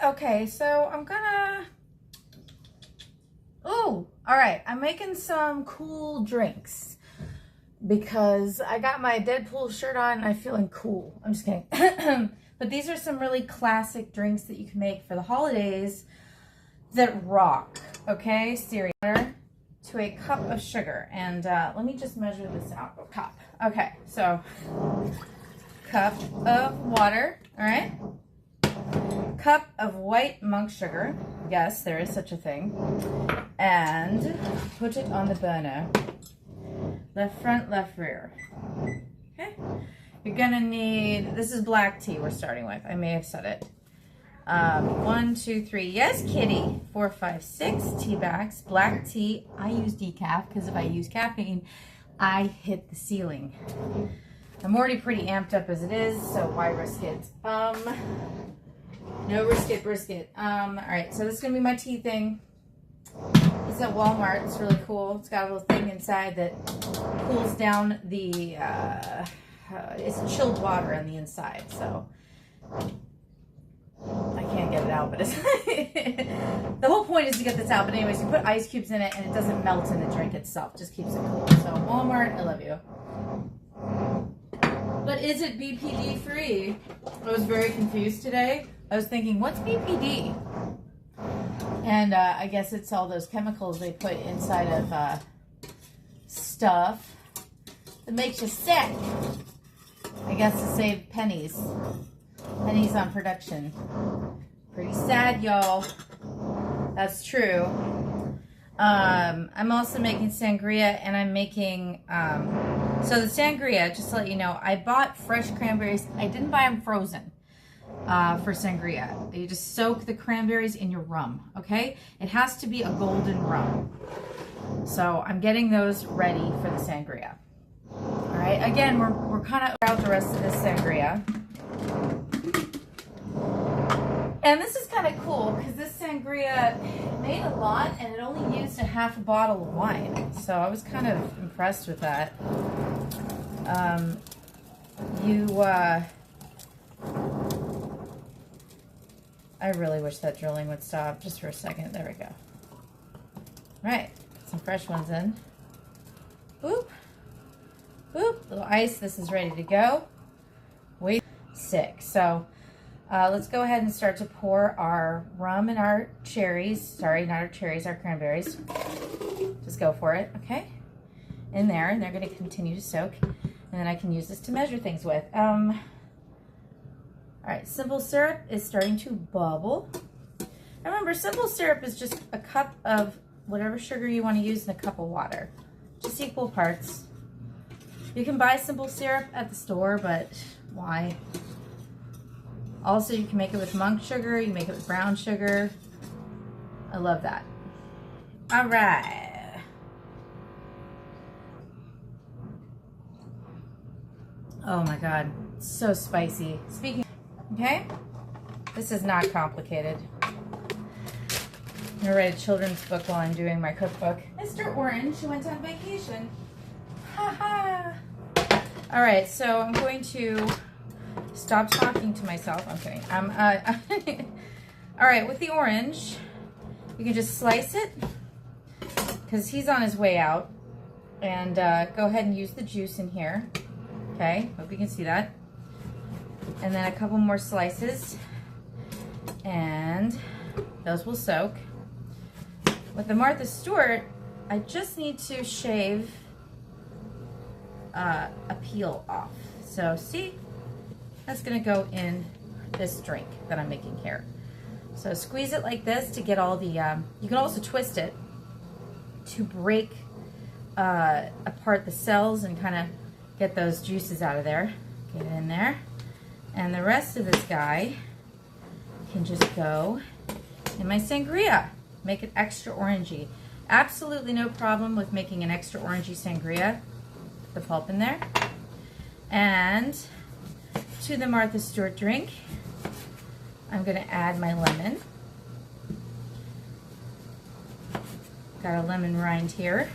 Okay, so I'm gonna, oh, all right, I'm making some cool drinks because I got my Deadpool shirt on and I'm feeling cool. I'm just kidding. But these are some really classic drinks that you can make for the holidays that rock, okay? Cereal water to a cup of sugar. And let me just measure this out. A cup. Okay, so cup of water, all right? Cup of white monk sugar. Yes, there is such a thing. And put it on the burner. Left front, left rear. Okay. You're gonna need, this is black tea we're starting with. I may have said it. 1, 2, 3. Yes, kitty. 4, 5, 6 tea bags. Black tea. I use decaf because if I use caffeine, I hit the ceiling. I'm already pretty amped up as it is, so why risk it? No brisket. All right, so this is gonna be my tea thing. It's at Walmart. It's really cool. It's got a little thing inside that cools down the, it's chilled water on the inside, so I can't get it out, but it's the whole point is to get this out. But anyways, you put ice cubes in it and it doesn't melt in the drink itself. Just keeps it cool. So Walmart, I love you. But is it BPD free? I was very confused today. I was thinking, what's BPD? And I guess it's all those chemicals they put inside of stuff that makes you sick. I guess to save pennies. Pennies on production. Pretty sad, y'all. That's true. I'm also making sangria, and I'm making... so the sangria, just to let you know, I bought fresh cranberries. I didn't buy them frozen. For sangria. You just soak the cranberries in your rum, okay? It has to be a golden rum. So I'm getting those ready for the sangria. All right, again, we're kind of out the rest of this sangria. And this is kind of cool because this sangria made a lot and it only used a half a bottle of wine. So I was kind of impressed with that. I really wish that drilling would stop just for a second. There we go. All right, some fresh ones in. Boop, boop, little ice. This is ready to go. Wait, 6. So let's go ahead and start to pour our rum and our cherries. Sorry, not our cherries, our cranberries. Just go for it, okay? In there, and they're gonna continue to soak. And then I can use this to measure things with. All right, simple syrup is starting to bubble. And remember, simple syrup is just a cup of whatever sugar you want to use in a cup of water. Just equal parts. You can buy simple syrup at the store, but why? Also, you can make it with monk sugar. You can make it with brown sugar. I love that. All right. Oh my God, so spicy. Speaking okay, this is not complicated. I'm gonna write a children's book while I'm doing my cookbook. Mr. Orange went on vacation. Ha ha. All right, so I'm going to stop talking to myself. I'm kidding. All right, with the orange, you can just slice it because he's on his way out, and go ahead and use the juice in here. Okay, hope you can see that. And then a couple more slices, and those will soak. With the Martha Stewart, I just need to shave a peel off. So see, that's gonna go in this drink that I'm making here. So squeeze it like this to get all the, you can also twist it to break apart the cells and kind of get those juices out of there. Get it in there. And the rest of this guy can just go in my sangria. Make it extra orangey. Absolutely no problem with making an extra orangey sangria. Put the pulp in there. And to the Martha Stewart drink, I'm gonna add my lemon. Got a lemon rind here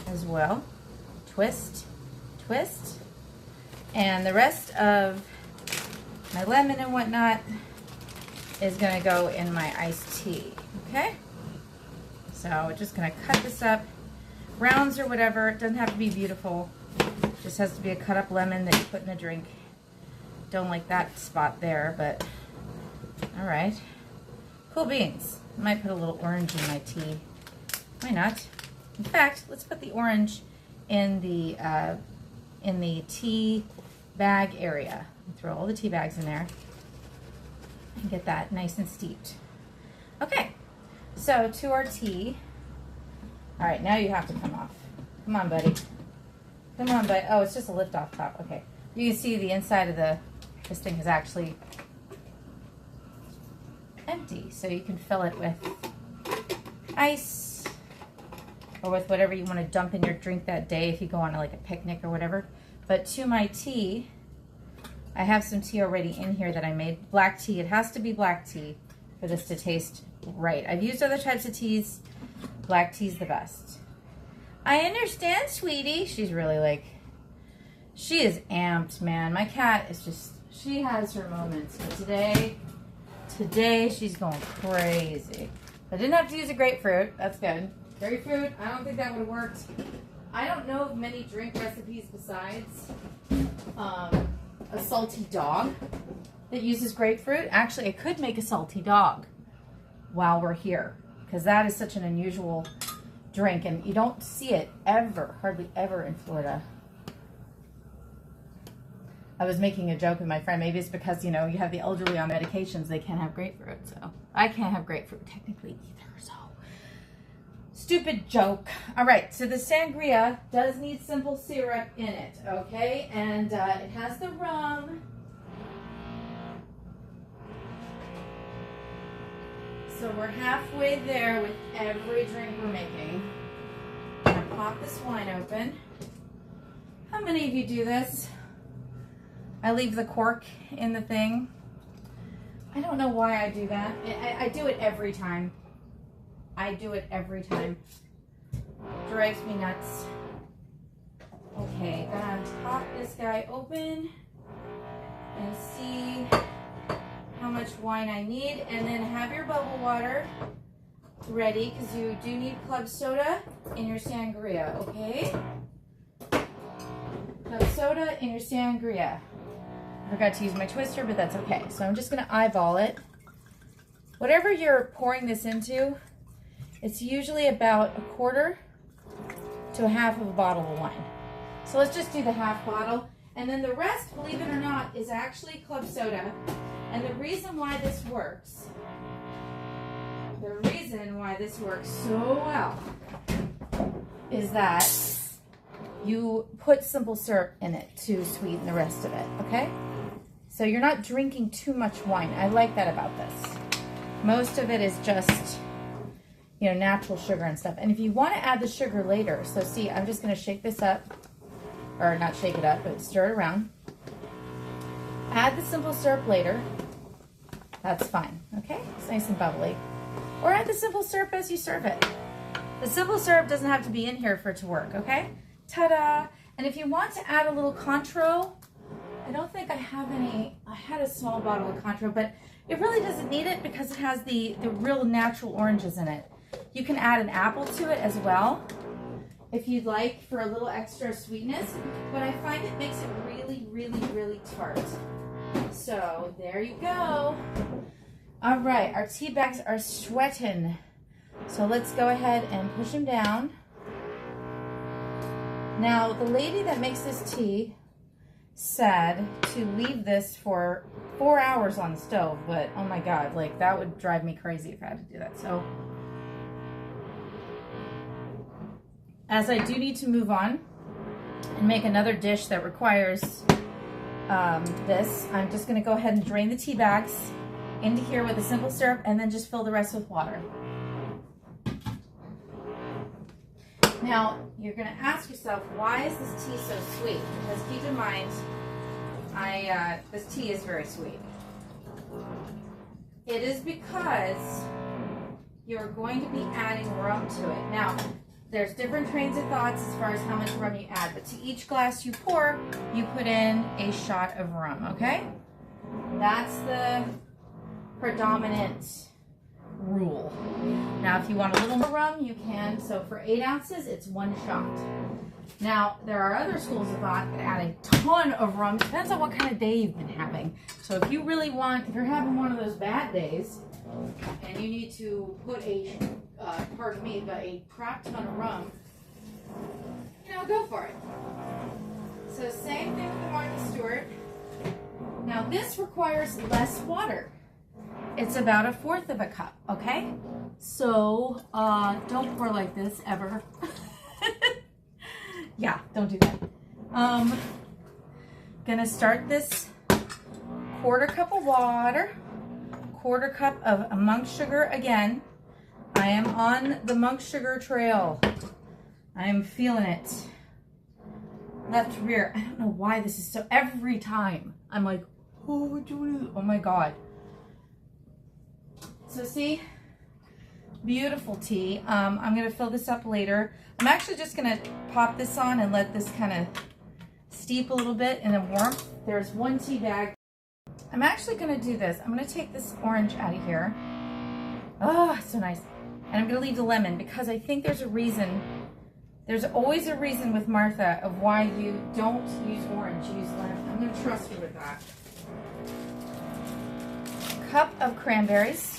as well. Twist, twist. And the rest of my lemon and whatnot is gonna go in my iced tea, okay? So we're just gonna cut this up, rounds or whatever. It doesn't have to be beautiful. It just has to be a cut up lemon that you put in a drink. Don't like that spot there, but all right. Cool beans. I might put a little orange in my tea. Why not? In fact, let's put the orange in the tea bag area. Throw all the tea bags in there and get that nice and steeped. Okay, so to our tea. All right, now you have to come off. Come on, buddy. Come on, buddy. Oh, it's just a lift off top. Okay, you can see the inside of this thing is actually empty, so you can fill it with ice or with whatever you want to dump in your drink that day if you go on like a picnic or whatever. But to my tea, I have some tea already in here that I made. Black tea. It has to be black tea for this to taste right. I've used other types of teas. Black tea's the best. I understand, sweetie. She's really like, she is amped, man. My cat is just, she has her moments. But today she's going crazy. I didn't have to use a grapefruit. That's good. Grapefruit, I don't think that would have worked. I don't know of many drink recipes besides a salty dog that uses grapefruit. Actually, I could make a salty dog while we're here because that is such an unusual drink and you don't see it ever, hardly ever in Florida. I was making a joke with my friend. Maybe it's because, you know, you have the elderly on medications. They can't have grapefruit. So I can't have grapefruit technically either. So stupid joke. All right. So the sangria does need simple syrup in it. Okay. And it has the rum. So we're halfway there with every drink we're making. I'm going to pop this wine open. How many of you do this? I leave the cork in the thing. I don't know why I do that. I do it every time. I do it every time. Drives me nuts. Okay, gonna pop this guy open and see how much wine I need. And then have your bubble water ready because you do need club soda in your sangria, okay? Club soda in your sangria. I forgot to use my twister, but that's okay. So I'm just going to eyeball it. Whatever you're pouring this into, it's usually about a quarter to a half of a bottle of wine. So let's just do the half bottle. And then the rest, believe it or not, is actually club soda. And the reason why this works, so well is that you put simple syrup in it to sweeten the rest of it, okay? So you're not drinking too much wine. I like that about this. Most of it is just, you know, natural sugar and stuff. And if you want to add the sugar later, so see, I'm just going to shake this up, or not shake it up, but stir it around. Add the simple syrup later. That's fine, okay? It's nice and bubbly. Or add the simple syrup as you serve it. The simple syrup doesn't have to be in here for it to work, okay? Ta-da! And if you want to add a little Cointreau, I don't think I have any. I had a small bottle of Cointreau, but it really doesn't need it because it has the real natural oranges in it. You can add an apple to it as well if you'd like for a little extra sweetness, but I find it makes it really, really, really tart. So there you go. All right, our tea bags are sweating. So let's go ahead and push them down. Now, the lady that makes this tea said to leave this for 4 hours on the stove, but oh my God, like that would drive me crazy if I had to do that. So, as I do need to move on and make another dish that requires this, I'm just gonna go ahead and drain the tea bags into here with a simple syrup and then just fill the rest with water. Now, you're going to ask yourself, why is this tea so sweet? Because keep in mind, this tea is very sweet. It is because you're going to be adding rum to it. Now, there's different trains of thoughts as far as how much rum you add, but to each glass you pour, you put in a shot of rum, okay? That's the predominant rule. Now, if you want a little more rum, you can. So for 8 ounces, it's 1 shot. Now, there are other schools of thought that add a ton of rum. It depends on what kind of day you've been having. So if you really want, if you're having one of those bad days, and you need to put a, pardon me, but a crap ton of rum, you know, go for it. So same thing with the Martha Stewart. Now this requires less water. It's about 1/4 of a cup, okay? So don't pour like this ever. Yeah, don't do that. Gonna start this 1/4 cup of water, 1/4 cup of monk sugar again. I am on the monk sugar trail. I'm feeling it. Left rear. I don't know why this is so, every time I'm like, oh my God. So see, beautiful tea. I'm gonna fill this up later. I'm actually just gonna pop this on and let this kind of steep a little bit in the warmth. There's 1 tea bag. I'm actually gonna do this. I'm gonna take this orange out of here. Oh, so nice. And I'm gonna leave the lemon because I think there's a reason. There's always a reason with Martha of why you don't use orange, use lemon. I'm gonna trust her with that. Cup of cranberries.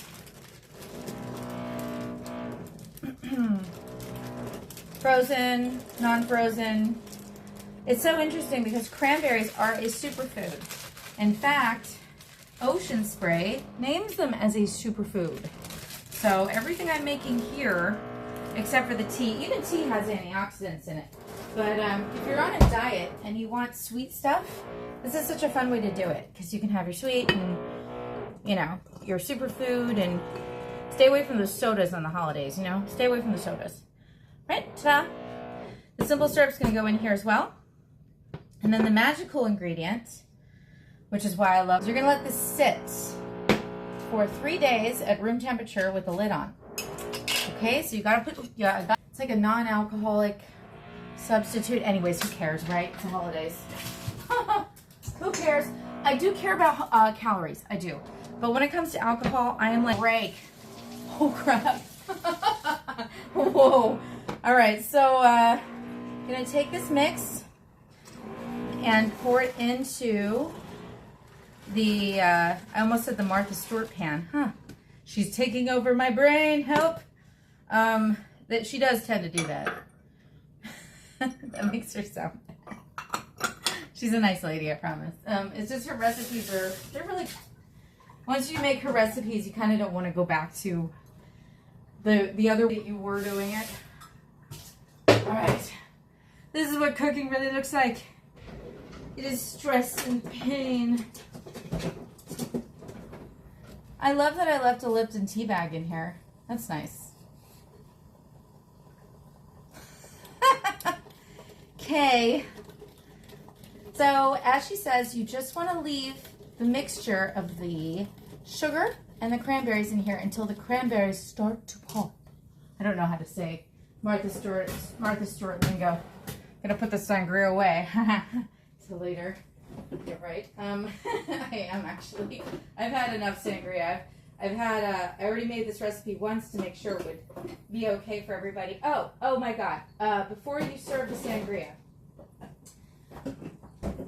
Frozen, non-frozen. It's so interesting because cranberries are a superfood. In fact, Ocean Spray names them as a superfood. So everything I'm making here, except for the tea, even tea has antioxidants in it. But if you're on a diet and you want sweet stuff, this is such a fun way to do it because you can have your sweet and, you know, your superfood, and stay away from those sodas on the holidays, you know? Stay away from the sodas. Right, ta-da. The simple syrup's gonna go in here as well. And then the magical ingredient, which is why I love, is you're gonna let this sit for 3 days at room temperature with the lid on. Okay, so you gotta put, it's like a non-alcoholic substitute. Anyways, who cares, right? It's the holidays. Who cares? I do care about calories, I do. But when it comes to alcohol, I am like, break. Oh crap. Whoa. All right, so I'm gonna take this mix and pour it into the, I almost said the Martha Stewart pan, huh? She's taking over my brain, help. That she does tend to do that. That makes her sound bad. She's a nice lady, I promise. It's just her recipes they're really, once you make her recipes, you kind of don't want to go back to the other way that you were doing it. All right, this is what cooking really looks like. It is stress and pain. I love that I left a Lipton tea bag in here. That's nice. Okay. So as she says, you just want to leave the mixture of the sugar and the cranberries in here until the cranberries start to pop. I don't know how to say Martha Stewart lingo. Gonna put the sangria away. So later. Get right. I am actually. I've had enough sangria. I've had. I already made this recipe once to make sure it would be okay for everybody. Oh my God! Before you serve the sangria,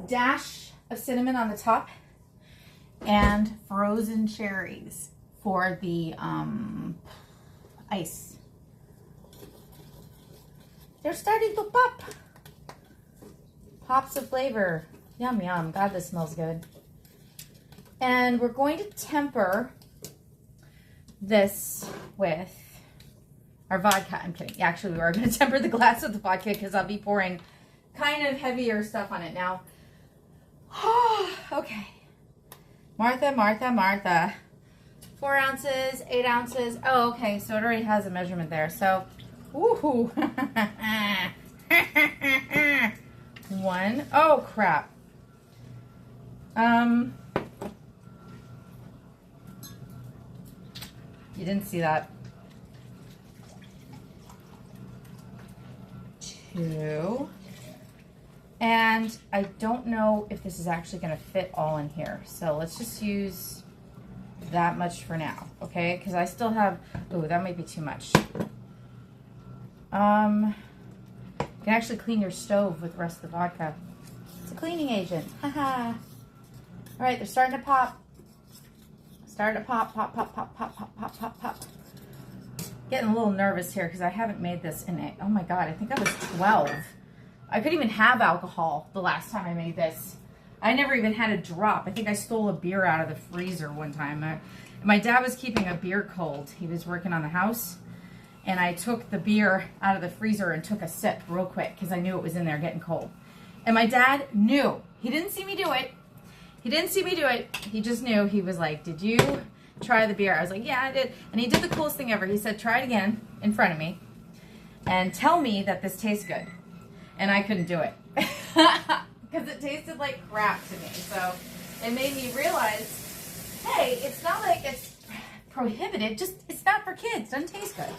dash of cinnamon on the top, and frozen cherries for the ice. They're starting to pop. Pops of flavor. Yum, yum. God, this smells good. And we're going to temper this with our vodka. I'm kidding. Actually, we are going to temper the glass with the vodka because I'll be pouring kind of heavier stuff on it now. Okay. Martha, Martha, Martha. 4 ounces, 8 ounces. Oh, okay. So it already has a measurement there. So, woohoo. 1. Oh, crap. You didn't see that. 2. And I don't know if this is actually going to fit all in here. So let's just use that much for now, okay? Because I still have, ooh, that might be too much. You can actually clean your stove with the rest of the vodka. It's a cleaning agent. Haha. All right, they're starting to pop. Starting to pop, pop, pop, pop, pop, pop, pop, pop, pop. Getting a little nervous here because I haven't made this in it. Oh my God, I think I was 12. I couldn't even have alcohol the last time I made this. I never even had a drop. I think I stole a beer out of the freezer one time. My dad was keeping a beer cold. He was working on the house. And I took the beer out of the freezer and took a sip real quick because I knew it was in there getting cold. And my dad knew. He didn't see me do it. He didn't see me do it. He just knew. He was like, did you try the beer? I was like, yeah, I did. And he did the coolest thing ever. He said, try it again in front of me and tell me that this tastes good. And I couldn't do it because it tasted like crap to me. So it made me realize, hey, it's not like it's prohibited. Just, it's not for kids. It doesn't taste good.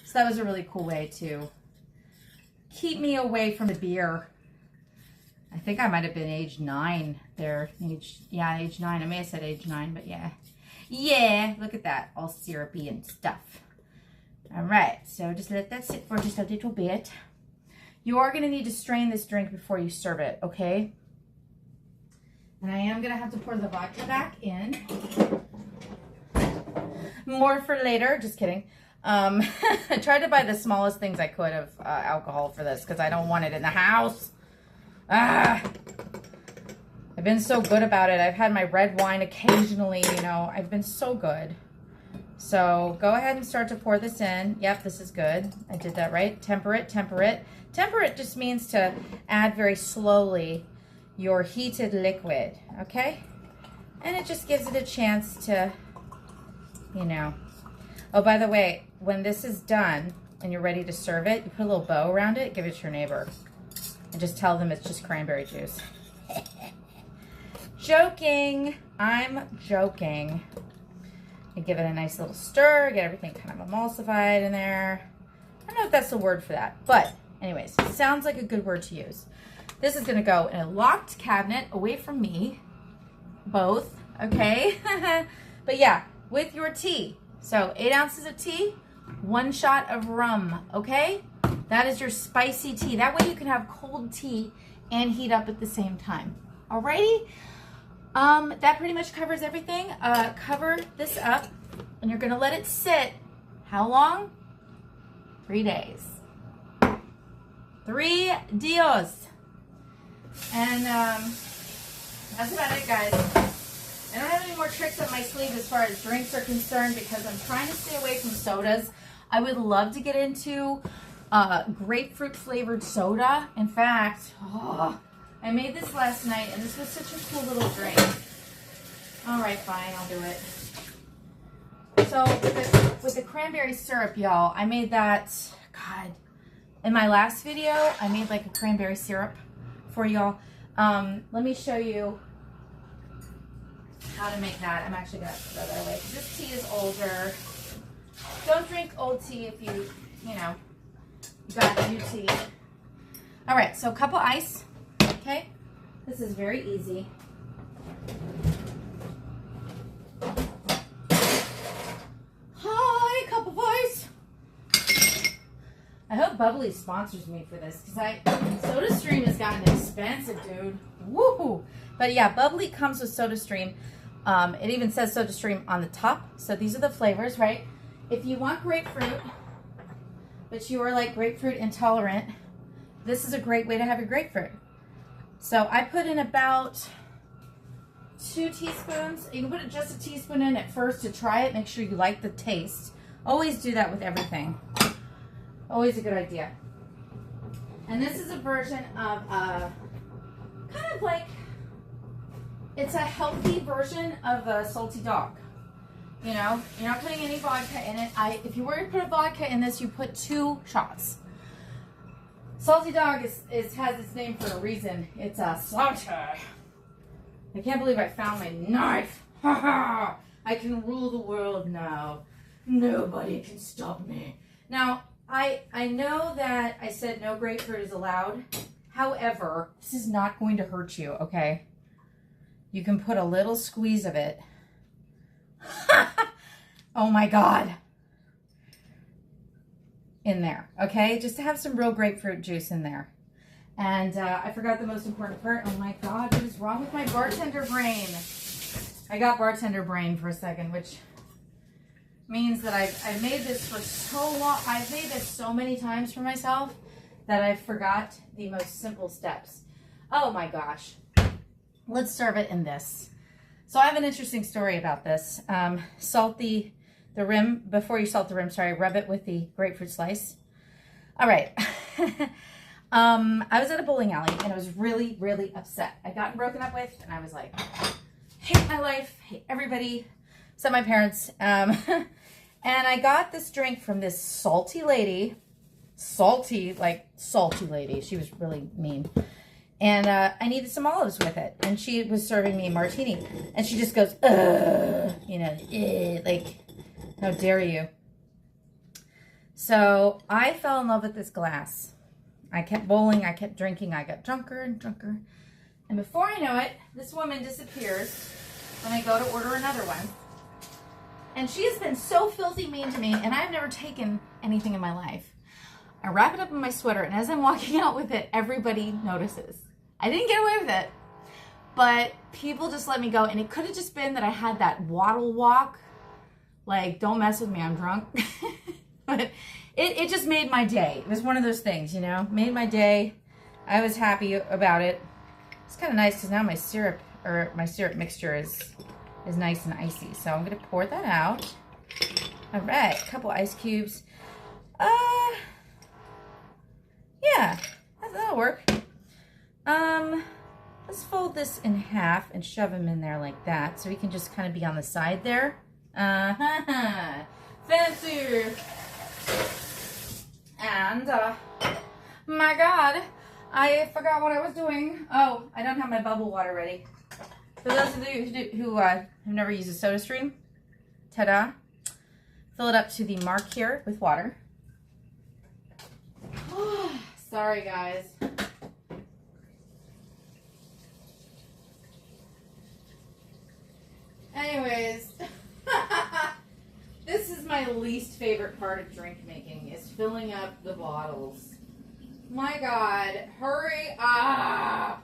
So that was a really cool way to keep me away from the beer. I think I might have been age 9 there. Age 9. I may have said age 9, but yeah. Yeah, look at that. All syrupy and stuff. All right, so just let that sit for just a little bit. You are going to need to strain this drink before you serve it, okay? And I am going to have to pour the vodka back in. More for later. Just kidding. I tried to buy the smallest things I could of alcohol for this because I don't want it in the house. I've been so good about it. I've had my red wine occasionally, you know. I've been so good. So go ahead and start to pour this in. Yep, this is good. I did that right. Temper it, temper it. Temper it just means to add very slowly your heated liquid, okay? And it just gives it a chance to, you know. Oh, by the way, when this is done and you're ready to serve it, you put a little bow around it, give it to your neighbor. And just tell them it's just cranberry juice. Joking. I'm joking. And give it a nice little stir, get everything kind of emulsified in there. I don't know if that's the word for that, but anyways, it sounds like a good word to use. This is gonna go in a locked cabinet away from me, both, okay? But yeah, with your tea. So 8 ounces of tea, 1 shot of rum, okay? That is your spicy tea. That way you can have cold tea and heat up at the same time. Alrighty? That pretty much covers everything. Cover this up and you're gonna let it sit. How long? 3 days. 3 dias. And that's about it, guys. I don't have any more tricks up my sleeve as far as drinks are concerned because I'm trying to stay away from sodas. I would love to get into grapefruit flavored soda. In fact, I made this last night and this was such a cool little drink. All right, fine, I'll do it. So with the cranberry syrup, y'all, I made that, God, in my last video, I made like a cranberry syrup for y'all. Let me show you how to make that. I'm actually gonna throw that away because this tea is older. Don't drink old tea if you know, you got new tea. All right, so a cup of ice, okay? This is very easy. Hi, cup of ice. I hope Bubbly sponsors me for this because SodaStream has gotten expensive, dude. Woohoo! But yeah, Bubbly comes with SodaStream. It even says SodaStream on the top. So these are the flavors, right? If you want grapefruit, but you are like grapefruit intolerant, this is a great way to have your grapefruit. So I put in about 2 teaspoons. You can put just a teaspoon in at first to try it. Make sure you like the taste. Always do that with everything. Always a good idea. And this is a version of kind of like, it's a healthy version of a salty dog. You know, you're not putting any vodka in it. If you were to put vodka in this, you put 2 shots. Salty dog has its name for a reason. It's a salty. I can't believe I found my knife. Ha ha! I can rule the world now. Nobody can stop me. Now, I know that I said no grapefruit is allowed. However, this is not going to hurt you, okay? You can put a little squeeze of it. Oh my God. In there, okay? Just to have some real grapefruit juice in there. And I forgot the most important part. Oh my God, what is wrong with my bartender brain? I got bartender brain for a second, which means that I've made this for so long. I've made this so many times for myself that I forgot the most simple steps. Oh my gosh. Let's serve it in this. So I have an interesting story about this. Salt the rim, before you salt the rim, sorry, rub it with the grapefruit slice. All right. I was at a bowling alley and I was really, really upset. I'd gotten broken up with and I was like, hate my life, hate everybody, except my parents. And I got this drink from this salty lady, salty lady. She was really mean. And I needed some olives with it. And she was serving me a martini. And she just goes, ugh, you know, like, how dare you? So I fell in love with this glass. I kept bowling, I kept drinking, I got drunker and drunker. And before I know it, this woman disappears when I go to order another one. And she has been so filthy mean to me, and I've never taken anything in my life. I wrap it up in my sweater, and as I'm walking out with it, everybody notices. I didn't get away with it, but people just let me go, and it could have just been that I had that waddle walk, like, don't mess with me, I'm drunk. But it just made my day. It was one of those things, you know, made my day. I was happy about it. It's kind of nice because now my syrup mixture is nice and icy. So I'm going to pour that out. All right, a couple ice cubes. Yeah, that'll work. Let's fold this in half and shove them in there like that so we can just kind of be on the side there. Fancy. And, my God, I forgot what I was doing. Oh, I don't have my bubble water ready. For those of you who have never used a soda stream, ta-da. Fill it up to the mark here with water. Sorry, guys. Anyways, this is my least favorite part of drink making, is filling up the bottles. My God, hurry up!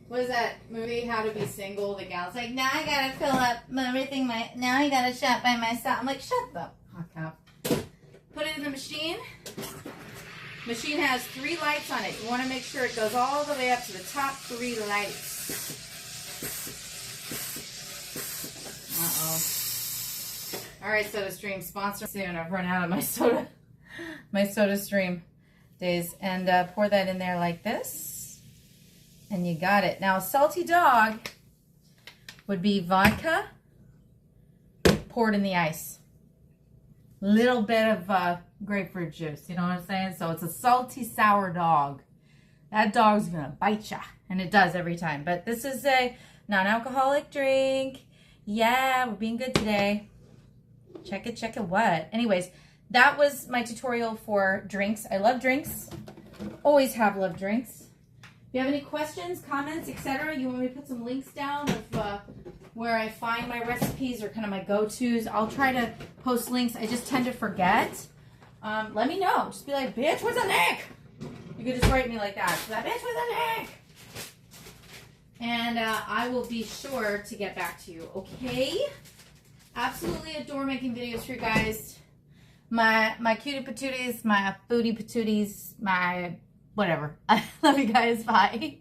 What is that movie, How to Be Single? The gal's like, now I gotta fill up everything, now I gotta shop by myself. I'm like, shut the fuck up. Put it in the machine. Machine has 3 lights on it. You want to make sure it goes all the way up to the top 3 lights. Uh-oh. All right, SodaStream, sponsor soon. I've run out of my SodaStream days. And pour that in there like this. And you got it. Now, a salty dog would be vodka poured in the ice. Little bit of grapefruit juice, you know what I'm saying? So it's a salty, sour dog. That dog's gonna bite ya. And it does every time. But this is a non-alcoholic drink. Yeah, we're being good today. Check it what? Anyways, that was my tutorial for drinks. I love drinks. Always have loved drinks. If you have any questions, comments, etc., you want me to put some links down of where I find my recipes or kind of my go-tos. I'll try to post links. I just tend to forget. Let me know. Just be like, bitch, what's a link? You could just write me like that. That bitch, what's a link? And I will be sure to get back to you, okay? Absolutely adore making videos for you guys. My cutie patooties, my booty patooties, my whatever. I love you guys. Bye.